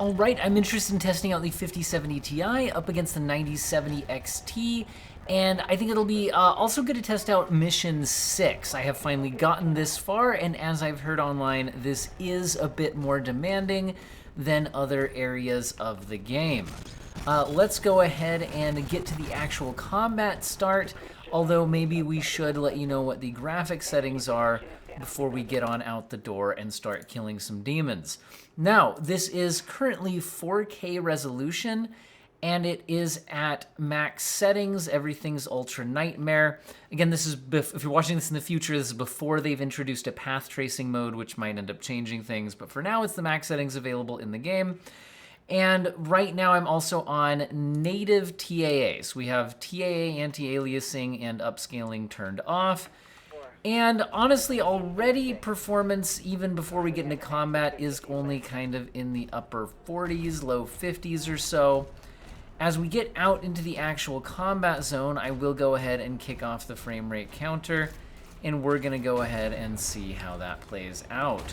All right, I'm interested in testing out the 5070 Ti up against the 9070 XT, and I think it'll be also good to test out Mission 6. I have finally gotten this far, and as I've heard online, this is a bit more demanding than other areas of the game. Let's go ahead and get to the actual combat start, although maybe we should let you know what the graphic settings are before we get on out the door and start killing some demons. Now, this is currently 4K resolution, and it is at max settings. Everything's ultra nightmare. Again, this is if you're watching this in the future, this is before they've introduced a path tracing mode, which might end up changing things. But for now, it's the max settings available in the game. And right now, I'm also on native TAA. So we have TAA anti-aliasing and upscaling turned off. And honestly, already performance, even before we get into combat, is only kind of in the upper 40s, low 50s or so. As we get out into the actual combat zone, I will go ahead and kick off the frame rate counter, and we're gonna go ahead and see how that plays out.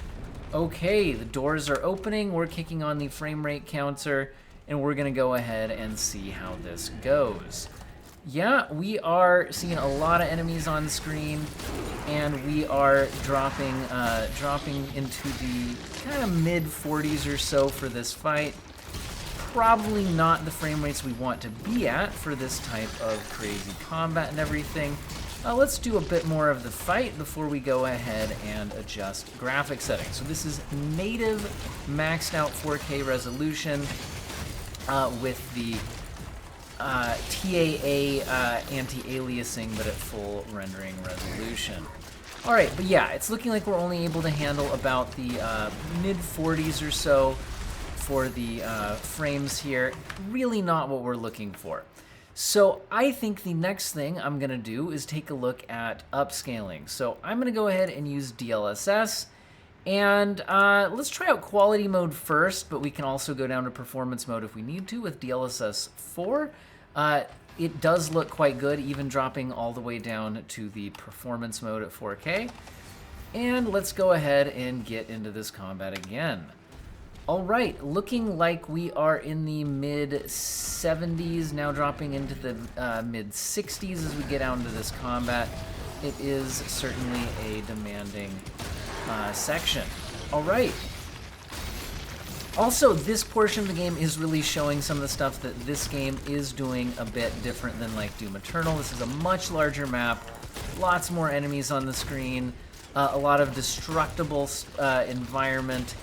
Okay, the doors are opening, we're kicking on the frame rate counter, and we're gonna go ahead and see how this goes. Yeah, we are seeing a lot of enemies on screen, and we are dropping into the kind of mid-40s or so for this fight. Probably not the frame rates we want to be at for this type of crazy combat and everything. Let's do a bit more of the fight before we go ahead and adjust graphic settings. So this is native maxed out 4K resolution with the TAA anti-aliasing, but at full rendering resolution. All right, but yeah, it's looking like we're only able to handle about the mid-40s or so for the frames here. Really not what we're looking for. So I think the next thing I'm gonna do is take a look at upscaling. So I'm gonna go ahead and use DLSS, and let's try out quality mode first, but we can also go down to performance mode if we need to with DLSS 4. It does look quite good, even dropping all the way down to the performance mode at 4K. And let's go ahead and get into this combat again. All right, looking like we are in the mid-70s, now dropping into the mid-60s as we get out into this combat. It is certainly a demanding section. All right. Also, this portion of the game is really showing some of the stuff that this game is doing a bit different than like Doom Eternal. This is a much larger map, lots more enemies on the screen, a lot of destructible environment,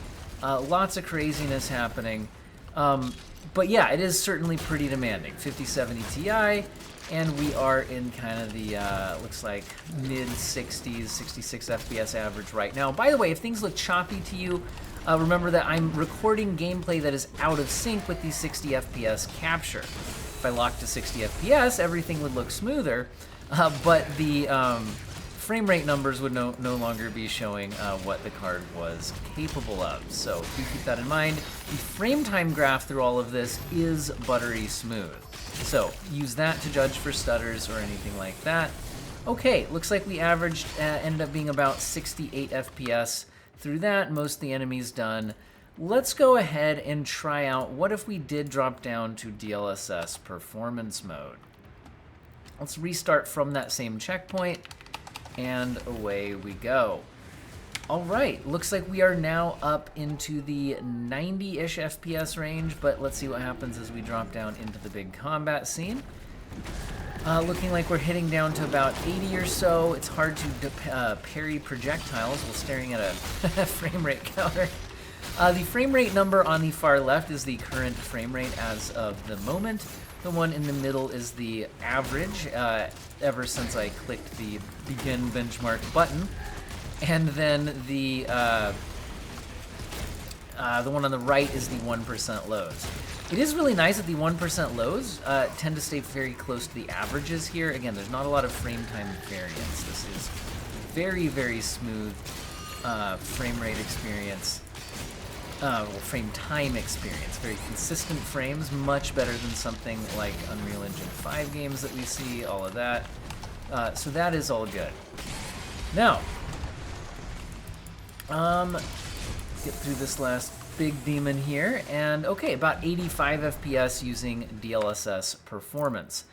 lots of craziness happening. But yeah, it is certainly pretty demanding. 5070 Ti, and we are in kind of the, looks like mid-60s, 66 FPS average right now. By the way, if things look choppy to you, remember that I'm recording gameplay that is out of sync with the 60 FPS capture. If I locked to 60 FPS, everything would look smoother, but the frame rate numbers would no longer be showing what the card was capable of. So do keep that in mind. The frame time graph through all of this is buttery smooth. So use that to judge for stutters or anything like that. Okay, looks like we averaged, ended up being about 68 FPS through that. Most of the enemies done. Let's go ahead and try out what if we did drop down to DLSS performance mode. Let's restart from that same checkpoint, and away we go. All right, looks like we are now up into the 90-ish FPS range, but let's see what happens as we drop down into the big combat scene. Looking like we're hitting down to about 80 or so. It's hard to parry projectiles while staring at a frame rate counter. The frame rate number on the far left is the current frame rate as of the moment. The one in the middle is the average, ever since I clicked the begin benchmark button. And then the one on the right is the 1% lows. It is really nice that the 1% lows tend to stay very close to the averages here. Again, there's not a lot of frame time variance. This is very, very smooth frame rate experience. Frame time experience. Very consistent frames, much better than something like Unreal Engine 5 games that we see, all of that. So that is all good. Now, get through this last big demon here, and okay, about 85 FPS using DLSS performance.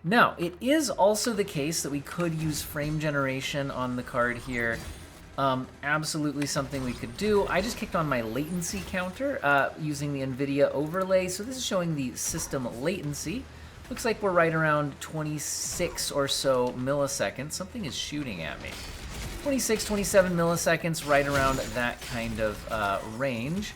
Now, it is also the case that we could use frame generation on the card here. Absolutely something we could do. I just kicked on my latency counter using the Nvidia overlay. So this is showing the system latency. Looks like we're right around 26 or so milliseconds. Something is shooting at me. 26, 27 milliseconds, right around that kind of range.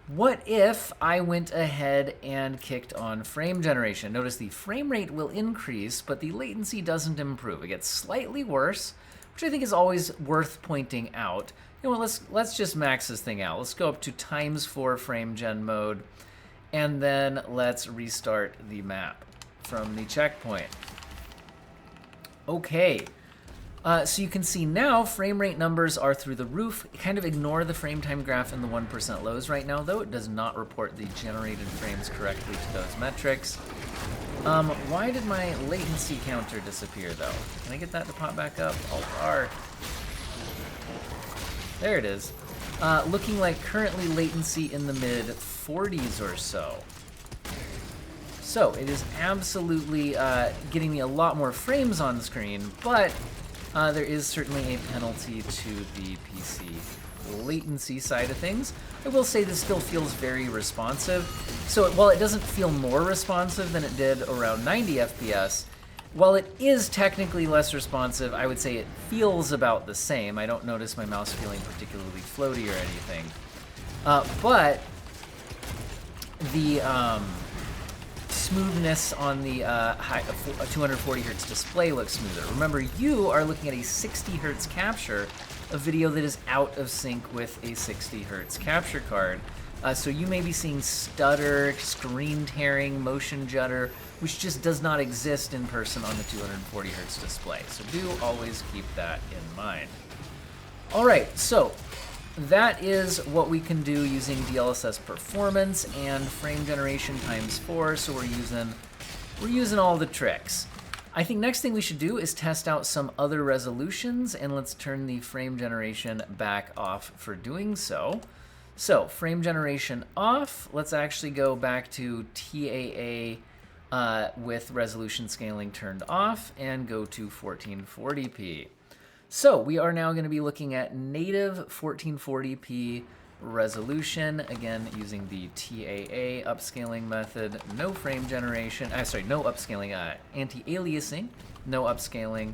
What if I went ahead and kicked on frame generation? Notice the frame rate will increase, but the latency doesn't improve. It gets slightly worse, which I think is always worth pointing out. You know what, let's just max this thing out. Let's go up to ×4 frame gen mode, and then let's restart the map from the checkpoint. Okay. So you can see now frame rate numbers are through the roof. Kind of ignore the frame time graph in the 1% lows right now, though. It does not report the generated frames correctly to those metrics. Why did my latency counter disappear, though? Can I get that to pop back up? Alt-R. There it is. Looking like currently latency in the mid-40s or so. So it is absolutely getting me a lot more frames on the screen, but there is certainly a penalty to the PC latency side of things. I will say this still feels very responsive. So while it doesn't feel more responsive than it did around 90 FPS, while it is technically less responsive, I would say it feels about the same. I don't notice my mouse feeling particularly floaty or anything. But the smoothness on the 240 Hz display looks smoother. Remember, you are looking at a 60 Hz capture, a video that is out of sync with a 60 Hz capture card. So you may be seeing stutter, screen tearing, motion judder, which just does not exist in person on the 240 Hz display. So do always keep that in mind. All right, so that is what we can do using DLSS performance and frame generation ×4. So we're using all the tricks. I think next thing we should do is test out some other resolutions, and let's turn the frame generation back off for doing so. So frame generation off. Let's actually go back to TAA with resolution scaling turned off and go to 1440p. So we are now going to be looking at native 1440p resolution, again using the TAA upscaling method, no frame generation, no upscaling, anti-aliasing, no upscaling,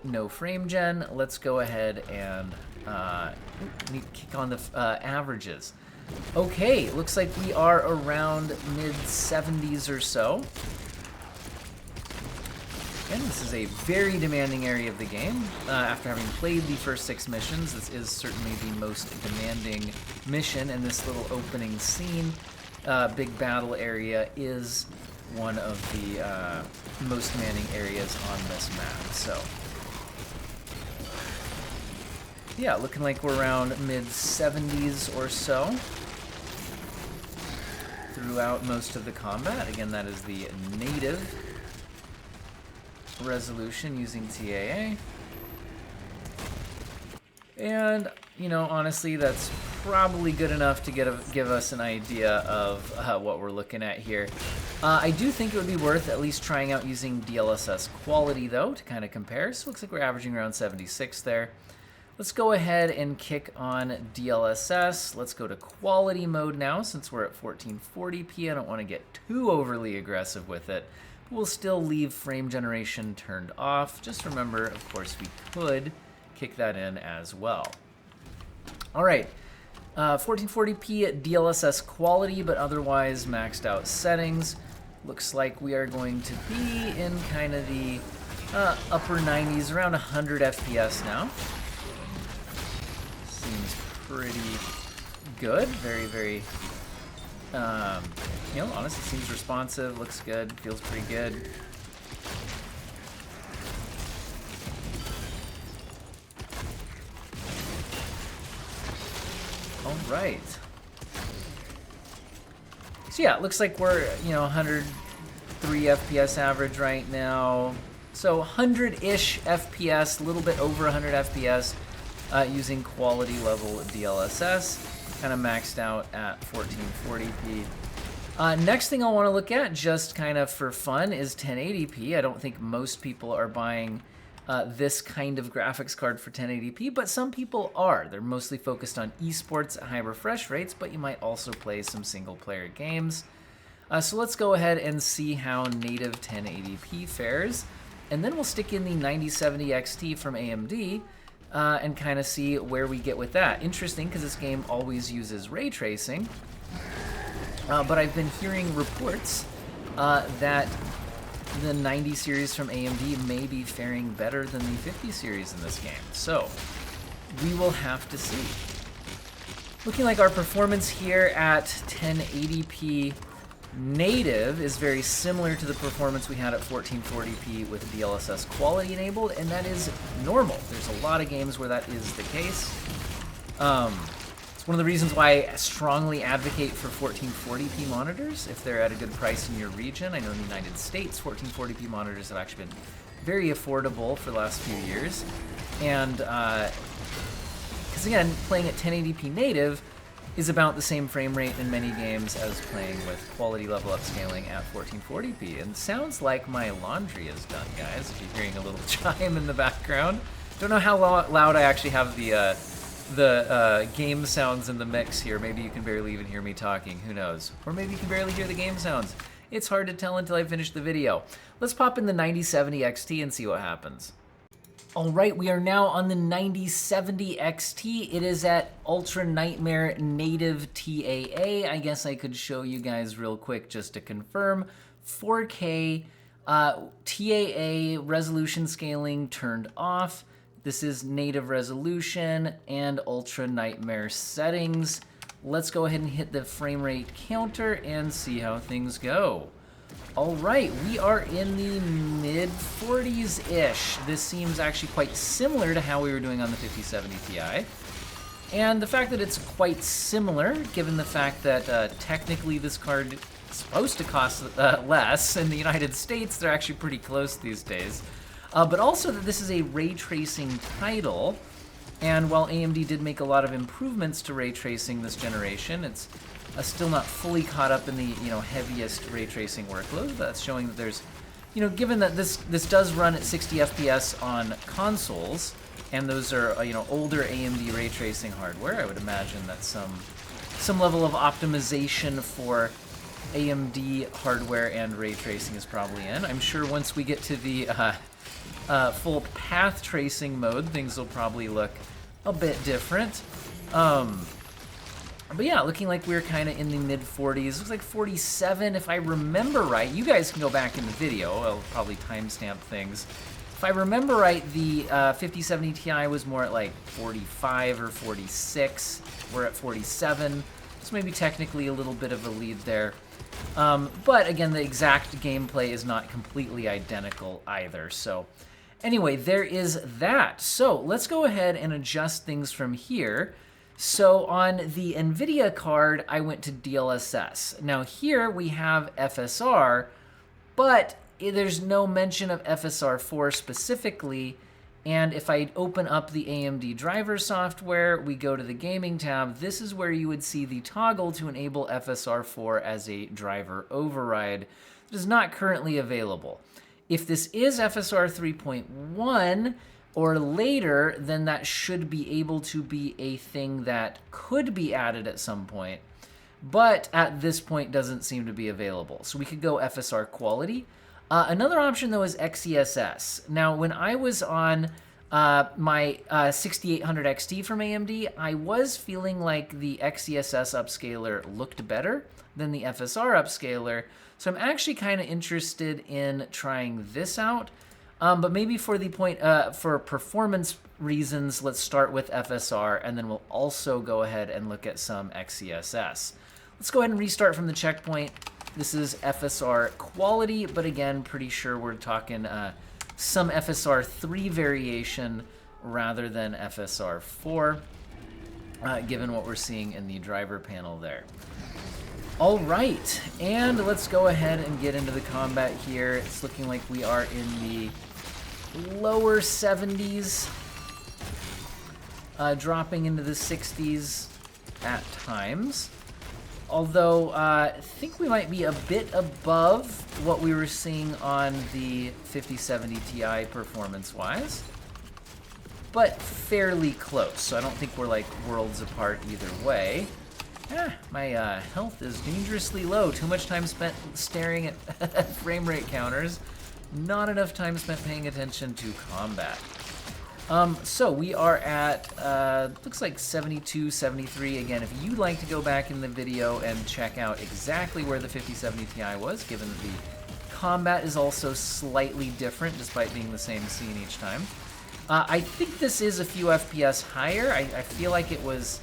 no frame gen. Let's go ahead and need to kick on the averages. Okay, looks like we are around mid-70s or so. Again, this is a very demanding area of the game. After having played the first 6 missions, this is certainly the most demanding mission, and this little opening scene, big battle area, is one of the most demanding areas on this map. So, yeah, looking like we're around mid-70s or so throughout most of the combat. Again, that is the native resolution using TAA. And, you know, honestly, that's probably good enough to give us an idea of what we're looking at here. I do think it would be worth at least trying out using DLSS quality, though, to kind of compare. So it looks like we're averaging around 76 there. Let's go ahead and kick on DLSS. Let's go to quality mode now, since we're at 1440p. I don't want to get too overly aggressive with it. We'll still leave frame generation turned off. Just remember, of course, we could kick that in as well. All right, 1440p DLSS quality, but otherwise maxed out settings. Looks like we are going to be in kind of the upper 90s, around 100 FPS now. Seems pretty good. Very, very you know, honestly, seems responsive, looks good, feels pretty good. All right. So yeah, it looks like we're, you know, 103 FPS average right now. So 100-ish FPS, a little bit over 100 FPS using quality level DLSS. kind of maxed out at 1440p. Next thing I want to look at, just kind of for fun, is 1080p. I don't think most people are buying this kind of graphics card for 1080p, but some people are. They're mostly focused on esports at high refresh rates, but you might also play some single-player games. So let's go ahead and see how native 1080p fares, and then we'll stick in the 9070 XT from AMD and kind of see where we get with that. Interesting, because this game always uses ray tracing. But I've been hearing reports that the 90 series from AMD may be faring better than the 50 series in this game. So we will have to see. Looking like our performance here at 1080p native is very similar to the performance we had at 1440p with DLSS quality enabled, and that is normal. There's a lot of games where that is the case. One of the reasons why I strongly advocate for 1440p monitors if they're at a good price in your region. I know in the United States, 1440p monitors have actually been very affordable for the last few years. And, because again, playing at 1080p native is about the same frame rate in many games as playing with quality level upscaling at 1440p. And sounds like my laundry is done, guys, if you're hearing a little chime in the background. Don't know how loud I actually have the game sounds in the mix here. Maybe you can barely even hear me talking, who knows? Or maybe you can barely hear the game sounds. It's hard to tell until I finish the video. Let's pop in the 9070 XT and see what happens. All right, we are now on the 9070 XT. It is at Ultra Nightmare Native TAA. I guess I could show you guys real quick just to confirm. 4K TAA resolution scaling turned off. This is native resolution and Ultra Nightmare settings. Let's go ahead and hit the frame rate counter and see how things go. All right, we are in the mid-40s-ish. This seems actually quite similar to how we were doing on the 5070 Ti. And the fact that it's quite similar, given the fact that technically this card is supposed to cost less in the United States, they're actually pretty close these days. But also that this is a ray tracing title, and while AMD did make a lot of improvements to ray tracing this generation, it's still not fully caught up in the heaviest ray tracing workload. That's showing that there's, given that this does run at 60 FPS on consoles, and those are older AMD ray tracing hardware, I would imagine that some level of optimization for AMD hardware and ray tracing is probably in. I'm sure once we get to the full path tracing mode, things will probably look a bit different. But yeah, looking like we're kind of in the mid-40s. Looks like 47, if I remember right. You guys can go back in the video. I'll probably timestamp things. If I remember right, the 5070 Ti was more at like 45 or 46. We're at 47, so maybe technically a little bit of a lead there. But again, the exact gameplay is not completely identical either. So anyway, there is that. So let's go ahead and adjust things from here. So on the Nvidia card, I went to DLSS. Now here we have FSR, but there's no mention of FSR 4 specifically. And if I open up the AMD driver software, we go to the gaming tab, this is where you would see the toggle to enable FSR 4 as a driver override. It is not currently available. If this is FSR 3.1 or later, then that should be able to be a thing that could be added at some point, but at this point doesn't seem to be available. So we could go FSR quality. Another option, though, is XeSS. Now, when I was on my 6800 XT from AMD, I was feeling like the XeSS upscaler looked better than the FSR upscaler, so I'm actually kind of interested in trying this out. But maybe for the point, for performance reasons, let's start with FSR, and then we'll also go ahead and look at some XeSS. Let's go ahead and restart from the checkpoint. This is FSR quality, but again, pretty sure we're talking some FSR 3 variation rather than FSR 4, given what we're seeing in the driver panel there. All right, and let's go ahead and get into the combat here. It's looking like we are in the lower 70s, dropping into the 60s. at times. Although I think we might be a bit above what we were seeing on the 5070 Ti performance-wise, but fairly close. So I don't think we're like worlds apart either way. My health is dangerously low. Too much time spent staring at frame rate counters. Not enough time spent paying attention to combat. So we are at, looks like 72, 73. Again, if you'd like to go back in the video and check out exactly where the 5070 Ti was, given that the combat is also slightly different despite being the same scene each time. I think this is a few FPS higher. I feel like it was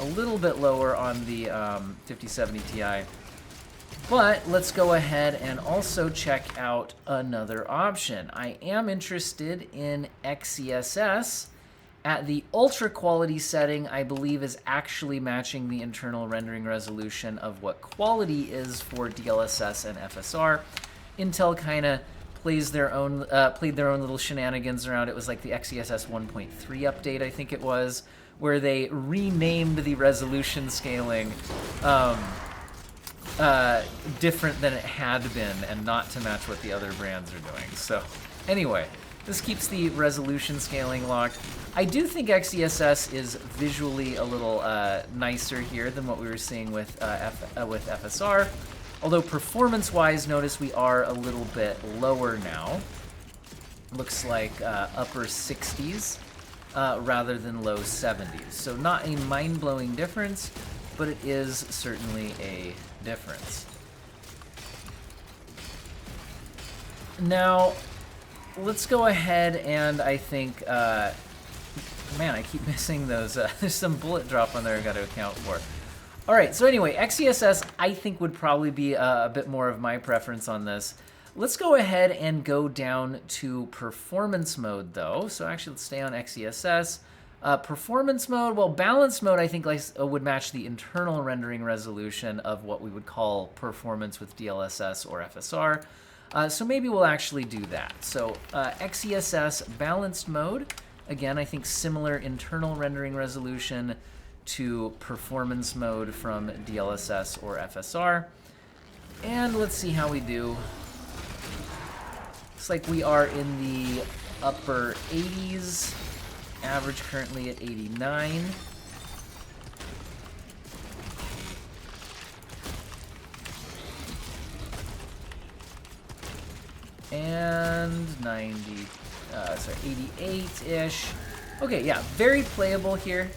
a little bit lower on the 5070 Ti. But let's go ahead and also check out another option. I am interested in XeSS at the ultra quality setting. I believe is actually matching the internal rendering resolution of what quality is for DLSS and FSR. Intel kind of played their own little shenanigans around. It was like the XeSS 1.3 update, I think it was, where they renamed the resolution scaling different than it had been and not to match what the other brands are doing. So anyway, this keeps the resolution scaling locked. I do think XeSS is visually a little nicer here than what we were seeing with FSR. Although performance-wise, notice we are a little bit lower now. Looks like upper 60s rather than low 70s. So not a mind-blowing difference, but it is certainly a difference. Now, let's go ahead and I think, man, I keep missing those. There's some bullet drop on there I've got to account for. All right, so anyway, XeSS I think would probably be a bit more of my preference on this. Let's go ahead and go down to performance mode though. So actually let's stay on XeSS. Performance mode, well, balance mode I think would match the internal rendering resolution of what we would call performance with DLSS or FSR. So maybe we'll actually do that. So XeSS balanced mode, again, I think similar internal rendering resolution to performance mode from DLSS or FSR. And let's see how we do. Looks like we are in the upper 80s. Average currently at 89. And 90, sorry, 88-ish. Okay, yeah, very playable here.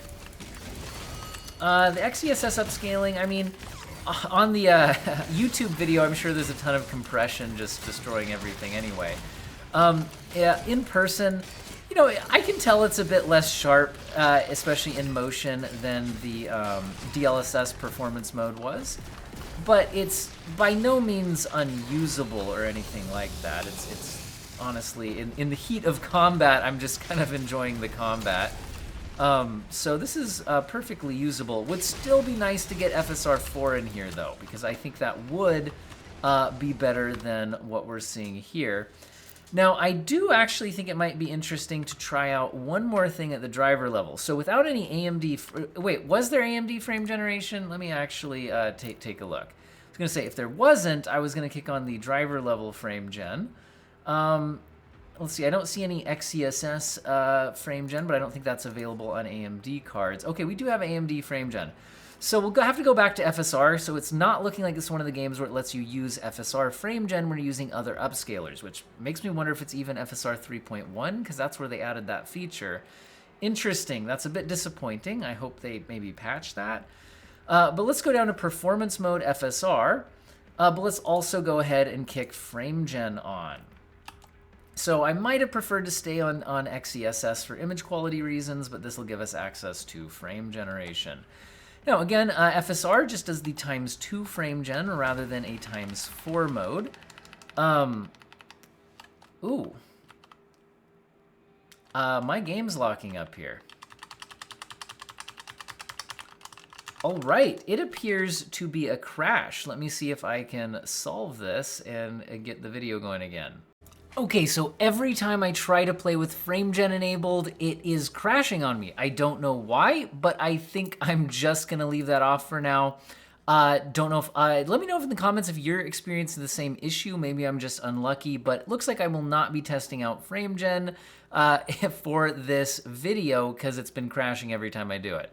The XeSS upscaling, I mean, on the YouTube video, I'm sure there's a ton of compression just destroying everything anyway. Yeah, in person, you know, I can tell it's a bit less sharp, especially in motion, than the DLSS performance mode was. But it's by no means unusable or anything like that. It's honestly, in the heat of combat, I'm just kind of enjoying the combat. So this is perfectly usable. Would still be nice to get FSR 4 in here, though, because I think that would be better than what we're seeing here. Now, I do actually think it might be interesting to try out one more thing at the driver level. So without any AMD... Wait, was there AMD frame generation? Let me actually take a look. I was going to say, if there wasn't, I was going to kick on the driver level frame gen. Let's see, I don't see any XeSS frame gen, but I don't think that's available on AMD cards. Okay, we do have AMD frame gen. So we'll have to go back to FSR, so it's not looking like it's one of the games where it lets you use FSR Frame Gen when you're using other upscalers, which makes me wonder if it's even FSR 3.1, because that's where they added that feature. Interesting. That's a bit disappointing. I hope they maybe patch that. But let's go down to Performance Mode FSR, but let's also go ahead and kick Frame Gen on. So I might have preferred to stay on XeSS for image quality reasons, but this will give us access to frame generation. Now, again, FSR just does the ×2 frame gen rather than a ×4 mode. My game's locking up here. All right, it appears to be a crash. Let me see if I can solve this and get the video going again. Okay, so every time I try to play with Frame Gen enabled, it is crashing on me. I don't know why, but I think I'm just gonna leave that off for now. Don't know if, let me know in the comments if you're experiencing the same issue. Maybe I'm just unlucky, but it looks like I will not be testing out Frame Gen for this video because it's been crashing every time I do it.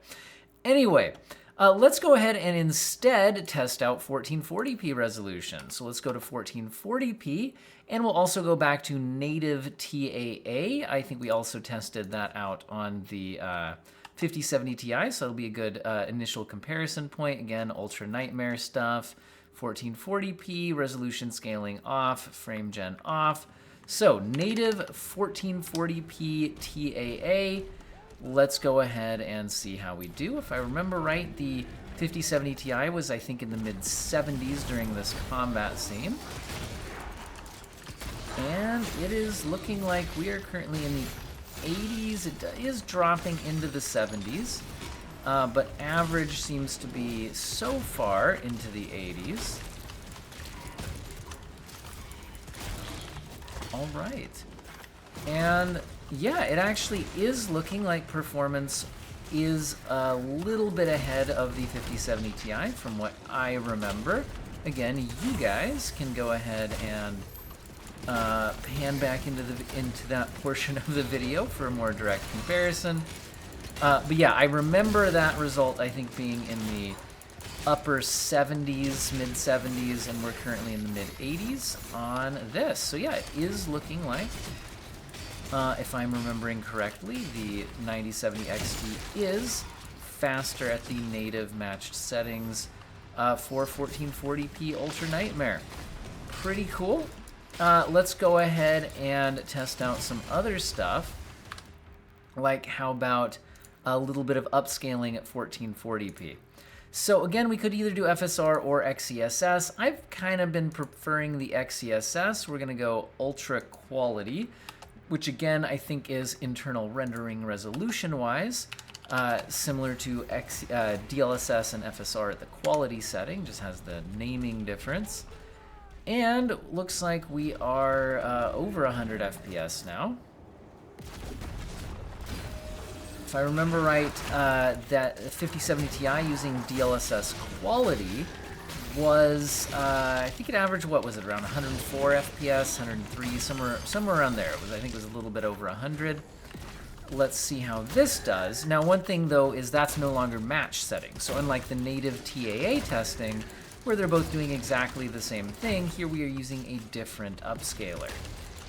Anyway, let's go ahead and instead test out 1440p resolution. So let's go to 1440p, and we'll also go back to native TAA. I think we also tested that out on the 5070 Ti, so it'll be a good initial comparison point. Again, Ultra Nightmare stuff, 1440p, resolution scaling off, frame gen off. So native 1440p TAA. Let's go ahead and see how we do. If I remember right, the 5070 Ti was, I think, in the mid-70s during this combat scene. And it is looking like we are currently in the 80s. It is dropping into the 70s, but average seems to be so far into the 80s. All right. And yeah, it actually is looking like performance is a little bit ahead of the 5070 Ti from what I remember. Again, you guys can go ahead and pan back into that portion of the video for a more direct comparison. But yeah, I remember that result, I think, being in the upper 70s, mid 70s, and we're currently in the mid 80s on this. So yeah, it is looking like, if I'm remembering correctly, the 9070 XT is faster at the native matched settings for 1440p Ultra Nightmare. Pretty cool. Let's go ahead and test out some other stuff, like how about a little bit of upscaling at 1440p. So again, we could either do FSR or XeSS. I've kind of been preferring the XeSS. We're gonna go ultra quality, which again, I think is internal rendering resolution-wise, similar to DLSS and FSR at the quality setting, just has the naming difference. And looks like we are over 100 FPS now. If I remember right, that 5070 Ti using DLSS quality was, I think it averaged, what was it, around 104 FPS, 103, somewhere around there. I think it was a little bit over 100. Let's see how this does. Now, one thing though is that's no longer match setting. So unlike the native TAA testing, where they're both doing exactly the same thing, here we are using a different upscaler.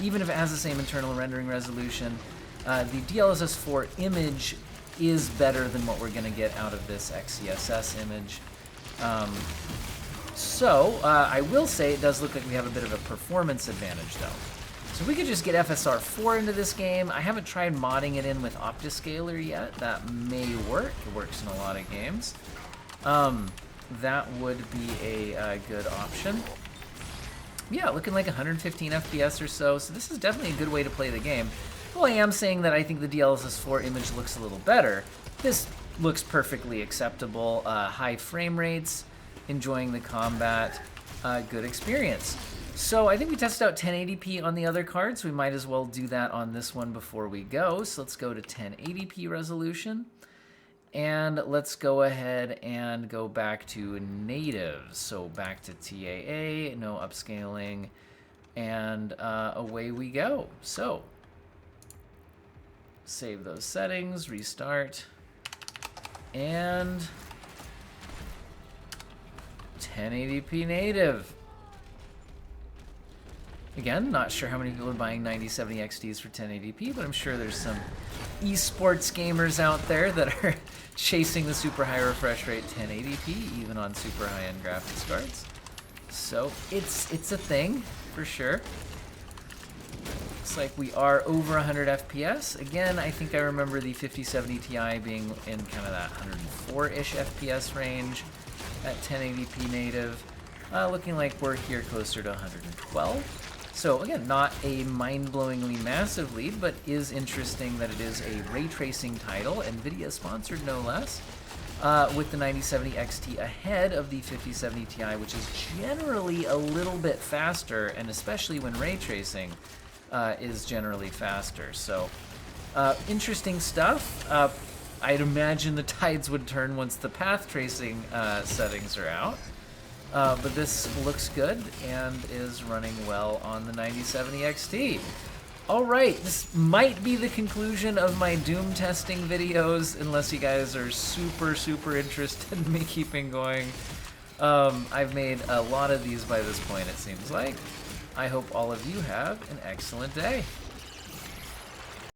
Even if it has the same internal rendering resolution, the DLSS 4 image is better than what we're going to get out of this XeSS image. I will say it does look like we have a bit of a performance advantage though. So we could just get FSR 4 into this game. I haven't tried modding it in with Optiscaler yet. That may work. It works in a lot of games. That would be a good option. Yeah, looking like 115 FPS or so. So this is definitely a good way to play the game. Well, I am saying that I think the DLSS 4 image looks a little better. This looks perfectly acceptable. High frame rates, enjoying the combat, good experience. So I think we tested out 1080p on the other cards. We might as well do that on this one before we go. So let's go to 1080p resolution. And let's go ahead and go back to native. So back to TAA, no upscaling, and away we go. So save those settings, restart, and 1080p native. Again, not sure how many people are buying 9070 XTs for 1080p, but I'm sure there's some esports gamers out there that are chasing the super high refresh rate 1080p, even on super high-end graphics cards. So it's a thing, for sure. Looks like we are over 100 FPS. Again, I think I remember the 5070 Ti being in kind of that 104-ish FPS range at 1080p native. Looking like we're here closer to 112. So again, not a mind-blowingly massive lead, but is interesting that it is a ray tracing title, Nvidia sponsored no less, with the 9070 XT ahead of the 5070 Ti, which is generally a little bit faster, and especially when ray tracing, is generally faster. So interesting stuff. I'd imagine the tides would turn once the path tracing settings are out. But this looks good and is running well on the 9070 XT. Alright, this might be the conclusion of my Doom testing videos, unless you guys are super interested in me keeping going. I've made a lot of these by this point, it seems like. I hope all of you have an excellent day.